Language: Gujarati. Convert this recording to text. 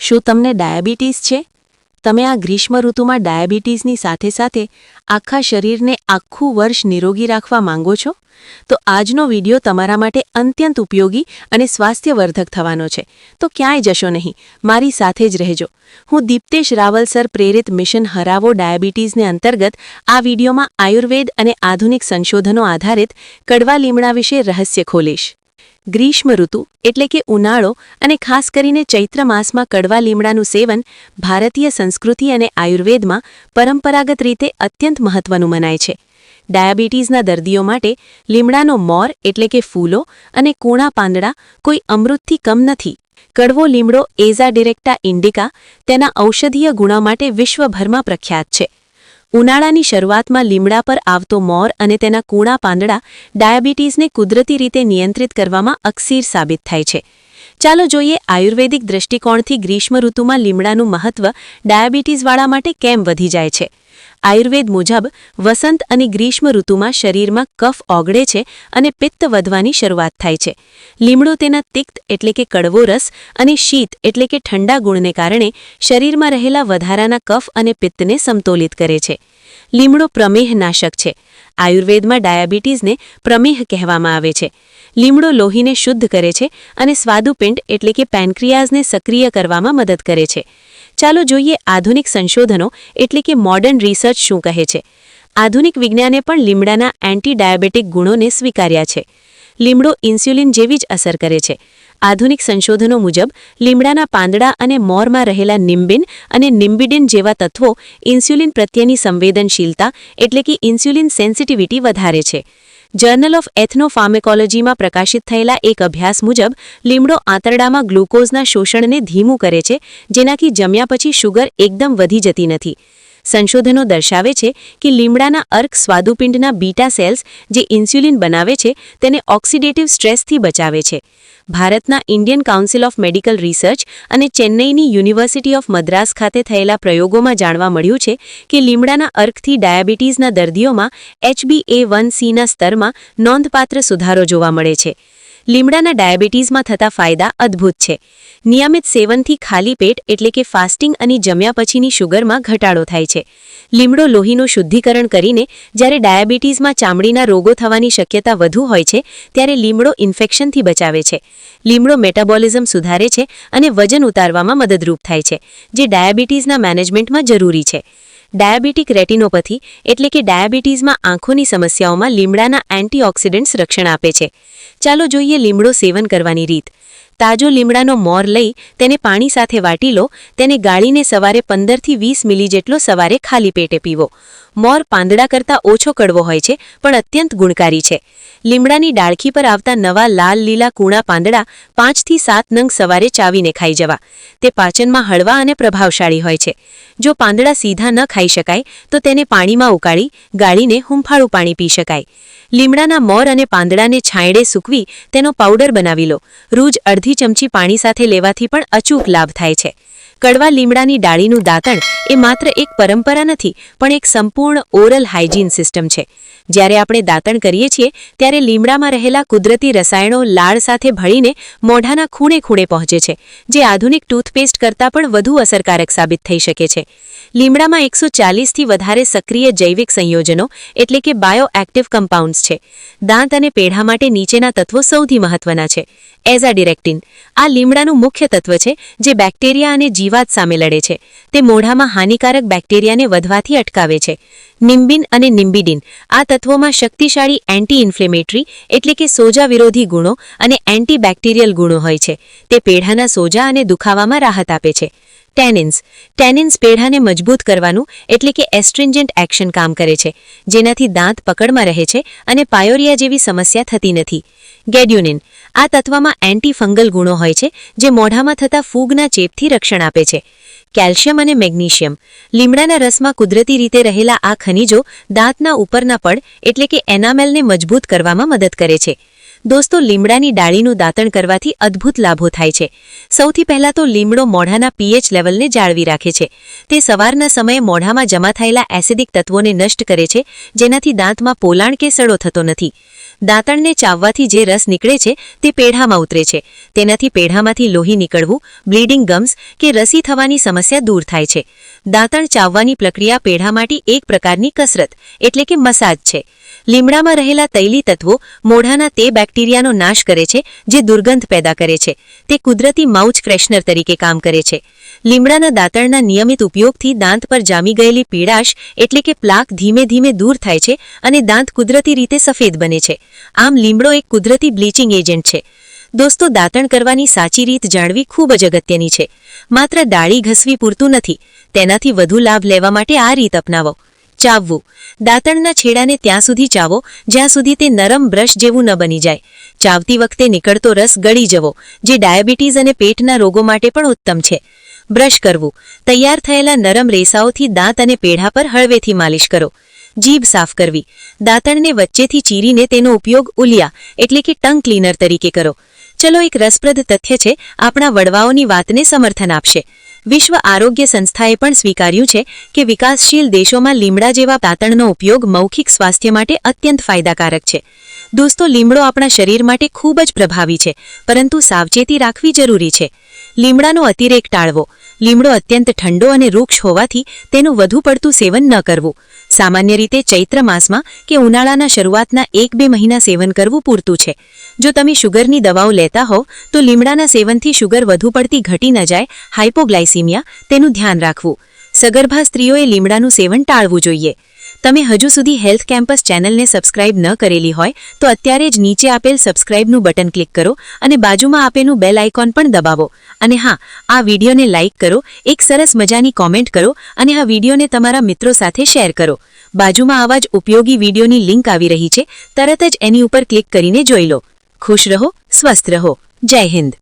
શું તમને ડાયાબિટીસ છે? તમે આ ગ્રીષ્મ ઋતુમાં ડાયાબિટીસની સાથે સાથે આખા શરીરને આખું વર્ષ નિરોગી રાખવા માંગો છો? તો આજનો વિડિયો તમારા માટે અત્યંત ઉપયોગી અને સ્વાસ્થ્યવર્ધક થવાનો છે. તો ક્યાંય જશો નહીં, મારી સાથે જ રહેજો. હું દીપ્તેશ રાવલ સર પ્રેરિત મિશન હરાવો ડાયાબિટીસને અંતર્ગત આ વિડિયોમાં આયુર્વેદ અને આધુનિક સંશોધનો આધારિત કડવા લીમડા વિશે રહસ્ય ખોલીશ. ગ્રીષ્મ ઋતુ એટલે કે ઉનાળો અને ખાસ કરીને ચૈત્ર માસમાં કડવા લીમડાનું સેવન ભારતીય સંસ્કૃતિ અને આયુર્વેદમાં પરંપરાગત રીતે અત્યંત મહત્વનું મનાય છે. ડાયાબિટીસના દર્દીઓ માટે લીમડાનો મોર એટલે કે ફૂલો અને કૂણા પાંદડા કોઈ અમૃતથી કમ નથી. કડવો લીમડો એઝા ડિરેક્ટા ઇન્ડિકા તેના ઔષધીય ગુણો માટે વિશ્વભરમાં પ્રખ્યાત છે. ઉનાળાની શરૂઆતમાં લીમડા પર આવતો મોર અને તેના કૂણા પાંદડા ડાયાબિટીસને કુદરતી રીતે નિયંત્રિત કરવામાં અકસીર સાબિત થાય છે. ચાલો જોઈએ આયુર્વેદિક દૃષ્ટિકોણથી ગ્રીષ્મ ઋતુમાં લીમડાનું મહત્વ ડાયાબિટીસવાળા માટે કેમ વધી જાય છે. આયુર્વેદ મુજબ વસંત અને ગ્રીષ્મ ઋતુમાં શરીરમાં કફ ઓગળે છે અને પિત્ત વધવાની શરૂઆત થાય છે. લીમડો તેના તિક્ત એટલે કે કડવો રસ અને શીત એટલે કે ઠંડા ગુણને કારણે શરીરમાં રહેલા વધારાના કફ અને પિત્તને સમતોલિત કરે છે. લીમડો પ્રમેહ નાશક છે. આયુર્વેદમાં ડાયાબિટીસને પ્રમેહ કહેવામાં આવે છે. લીમડો લોહીને શુદ્ધ કરે છે અને સ્વાદુપિંડ એટલે કે પેન્ક્રિયાઝને સક્રિય કરવામાં મદદ કરે છે. ચાલો જોઈએ આધુનિક સંશોધનો એટલે કે મોડર્ન રિસર્ચ શું કહે છે. આધુનિક વિજ્ઞાને પણ લીમડાના એન્ટી ડાયાબિટીક ગુણોને સ્વીકાર્યા છે. લીમડો ઇન્સ્યુલિન જેવી જ અસર કરે છે. આધુનિક સંશોધનો મુજબ લીમડાના પાંદડા અને મોરમાં રહેલા નિમ્બિન અને નિમ્બિડિન જેવા તત્વો ઇન્સ્યુલિન પ્રત્યેની સંવેદનશીલતા એટલે કે ઇન્સ્યુલિન સેન્સિટિવિટી વધારે છે. જર્નલ ઓફ એથનોફાર્મેકોલોજીમાં પ્રકાશિત થયેલા એક અભ્યાસ મુજબ લીમડો આંતરડામાં ગ્લુકોઝના શોષણને ધીમું કરે છે, જેનાથી જમ્યા પછી શુગર એકદમ વધી જતી નથી. સંશોધનો દર્શાવે છે કે લીમડાના અર્ક સ્વાદુપિંડના બીટા સેલ્સ જે ઇન્સ્યુલિન બનાવે છે તેને ઓક્સિડેટિવ સ્ટ્રેસથી બચાવે છે. ભારતના Indian council of medical research અને ચેન્નઈની યુનિવર્સિટી ઓફ મદ્રાસ ખાતે થયેલા પ્રયોગોમાં જાણવા મળ્યું છે કે લીમડાના અર્કથી ડાયાબિટીસના દર્દીઓમાં HbA1cના સ્તરમાં નોંધપાત્ર સુધારો જોવા મળે છે. લીમડાના ડાયાબિટીસમાં થતા ફાયદા અદ્ભુત છે. નિયમિત સેવનથી ખાલી પેટ એટલે કે ફાસ્ટિંગ અને જમ્યા પછીની શુગરમાં ઘટાડો થાય છે. લીમડો લોહીનું શુદ્ધિકરણ કરીને જ્યારે ડાયાબિટીસમાં ચામડીના રોગો થવાની શક્યતા વધુ હોય છે ત્યારે લીમડો ઇન્ફેક્શનથી બચાવે છે. લીમડો મેટાબોલિઝમ સુધારે છે અને વજન ઉતારવામાં મદદરૂપ થાય છે, જે ડાયાબિટીસના મેનેજમેન્ટમાં જરૂરી છે. ડાયાબિટીક રેટિનોપથી એટલે કે ડાયાબિટીસમાં આંખોની સમસ્યાઓમાં લીમડાના એન્ટીઓક્સિડન્ટ્સ રક્ષણ આપે છે. ચાલો જોઈએ લીમડો સેવન કરવાની રીત. તાજો લીમડાનો મોર લઈ તેને પાણી સાથે વાટી લો. તેને ગાળીને સવારે 15થી 20 મિલી જેટલો સવારે ખાલી પેટે પીવો. મોર પાંદડા કરતાં ઓછો કડવો હોય છે પણ અત્યંત ગુણકારી છે. લીમડાની ડાળખી પર આવતા નવા લાલ લીલા કૂણા પાંદડા 5 થી 7 નંગ સવારે ચાવીને ખાઈ જવા. તે પાચનમાં હળવા અને પ્રભાવશાળી હોય છે. જો પાંદડા સીધા ન ખાઈ શકાય તો તેને પાણીમાં ઉકાળી ગાળીને હુંફાળું પાણી પી શકાય. લીમડાના મોર અને પાંદડાને છાંયડે સૂકવી તેનો પાવડર બનાવી લો. રોજ અડધી ચમચી પાણી સાથે લેવાથી પણ અચૂક લાભ થાય છે. કડવા લીમડાની ડાળીનું દાંતણ એ માત્ર એક પરંપરા નથી પણ એક સંપૂર્ણ ઓરલ હાઇજીન સિસ્ટમ છે. જ્યારે આપણે દાંતણ કરીએ છીએ ત્યારે લીમડામાં રહેલા કુદરતી રસાયણો લાળ સાથે ભળીને મોઢાના ખૂણે ખૂણે પહોંચે છે, જે આધુનિક ટૂથપેસ્ટ કરતાં પણ વધુ અસરકારક સાબિત થઈ શકે છે. લીમડામાં 140થી વધારે સક્રિય જૈવિક સંયોજનો એટલે કે બાયોએક્ટિવ કમ્પાઉન્ડ્સ છે. દાંત અને પેઢા માટે નીચેના તત્વો સૌથી મહત્વના છે. એઝા ડિરેક્ટિન આ લીમડાનું મુખ્ય તત્વ છે જે બેક્ટેરિયા અને જીવાત સામે લડે છે. તે મોઢામાં હાનિકારક બેક્ટેરિયાને વધવાથી અટકાવે છે. નિમ્બિન અને નિમ્બિડિન આ તત્વોમાં શક્તિશાળી એન્ટી ઇન્ફ્લેમેટરી એટલે કે સોજા વિરોધી ગુણો અને એન્ટીબેક્ટેરિયલ ગુણો હોય છે. તે પેઢાના સોજા અને દુખાવામાં રાહત આપે છે. ટેનિન્સ પેઢાને મજબૂત કરવાનું એટલે કે એસ્ટ્રિન્જન્ટ એક્શન કામ કરે છે, જેનાથી દાંત પકડમાં રહે છે અને પાયોરિયા જેવી સમસ્યા થતી નથી. ગેડ્યુનિન આ તત્વમાં એન્ટી ફંગલ ગુણો હોય છે જે મોઢામાં થતા ફૂગના ચેપથી રક્ષણ આપે છે. કેલ્શિયમ અને મેગ્નીશિયમ લીમડાના રસમાં કુદરતી રીતે રહેલા આ ખનિજો દાંતના ઉપરના પડ એટલે કે એનામેલને મજબૂત કરવામાં મદદ કરે છે. દોસ્તો, લીમડાની ડાળીનું દાંતણ કરવાથી અદ્ભુત લાભો થાય છે. સૌથી પહેલાં તો લીમડો મોઢાના પીએચ લેવલને જાળવી રાખે છે. તે સવારના સમયે મોઢામાં જમા થયેલા એસિડિક તત્વોને નષ્ટ કરે છે, જેનાથી દાંતમાં પોલાણ કે સડો થતો નથી. દાંતણને ચાવવાથી જે રસ નીકળે છે તે પેઢામાં ઉતરે છે. તેનાથી પેઢામાંથી લોહી નીકળવું, બ્લીડિંગ ગમ્સ કે રસી થવાની સમસ્યા દૂર થાય છે. દાંતણ ચાવવાની પ્રક્રિયા પેઢા માટે એક પ્રકારની કસરત એટલે કે મસાજ છે. લીમડામાં રહેલા તૈલી તત્વો મોઢાના તે બેક્ટેરિયાનો નાશ કરે છે જે દુર્ગંધ પેદા કરે છે. તે કુદરતી માઉથ ફ્રેશનર તરીકે કામ કરે છે. લીમડાના દાંતણના નિયમિત ઉપયોગથી દાંત પર જામી ગયેલી પીળાશ એટલે કે પ્લાક ધીમે ધીમે દૂર થાય છે અને દાંત કુદરતી રીતે સફેદ બને છે. આમ લીમડો એક કુદરતી બ્લીચિંગ એજન્ટ છે. દોસ્તો, દાંતણ કરવાની સાચી રીત જાણવી ખૂબ જ અગત્યની છે. માત્ર ડાળી ઘસવી પૂરતું નથી. તેનાથી વધુ લાભ લેવા માટે આ રીત અપનાવો. ચાવવું. દાંતણના છેડાને ત્યાં સુધી ચાવો જ્યાં સુધી તે નરમ બ્રશ જેવું ન બની જાય. ચાવતી વખતે નીકળતો રસ ગળી જવો, જે ડાયાબિટીસ અને પેટના રોગો માટે પણ ઉત્તમ છે. બ્રશ કરવું. તૈયાર થયેલા નરમ રેસાઓથી દાંત અને પેઢા પર હળવેથી માલિશ કરો. જીભ સાફ કરવી. દાંતણને વચ્ચેથી ચીરીને તેનો ઉપયોગ ઉલિયા એટલે કે ટંગ ક્લીનર તરીકે કરો. ચલો, એક રસપ્રદ તથ્ય છે, આપણા વડવાઓની વાતને સમર્થન આપશે. વિશ્વ આરોગ્ય સંસ્થાએ પણ સ્વીકાર્યું છે કે વિકાસશીલ દેશોમાં લીમડા જેવા દાંતણનો ઉપયોગ મૌખિક સ્વાસ્થ્ય માટે અત્યંત ફાયદાકારક છે. દોસ્તો, લીમડો આપણા શરીર માટે ખૂબ જ પ્રભાવી છે, પરંતુ સાવચેતી રાખવી જરૂરી છે. લીમડાનો અતિરેક ટાળવો. લીમડો અત્યંત ઠંડો અને વૃક્ષ હોવાથી તેનું વધુ પડતું સેવન ન કરવું. સામાન્ય રીતે ચૈત્ર માસમાં કે ઉનાળાના શરૂઆતના 1-2 મહિના સેવન કરવું પૂરતું છે. જો તમે શુગરની દવાઓ લેતા હોવ તો લીમડાના સેવનથી શુગર વધુ પડતી ઘટી ન જાય, હાઇપોગ્લાયસીમિયા, તેનું ધ્યાન રાખવું. સગર્ભા સ્ત્રીઓએ લીમડાનું સેવન ટાળવું જોઈએ. તમે હજુ સુધી હેલ્થ કેમ્પસ ચેનલને સબસ્ક્રાઇબ ન કરેલી હોય તો અત્યારે જ નીચે આપેલ સબસ્ક્રાઇબનું બટન ક્લિક કરો અને બાજુમાં આપેલું બેલ આઇકોન પણ દબાવો. અને હા, આ વિડીયોને લાઇક કરો, એક સરસ મજાની કોમેન્ટ કરો અને આ વિડીયોને તમારા મિત્રો સાથે શેર કરો. બાજુમાં આવા જ ઉપયોગી વિડીયોની લિંક આવી રહી છે, તરત જ એની ઉપર ક્લિક કરીને જોઈ લો. ખુશ રહો, સ્વસ્થ રહો. જય હિન્દ.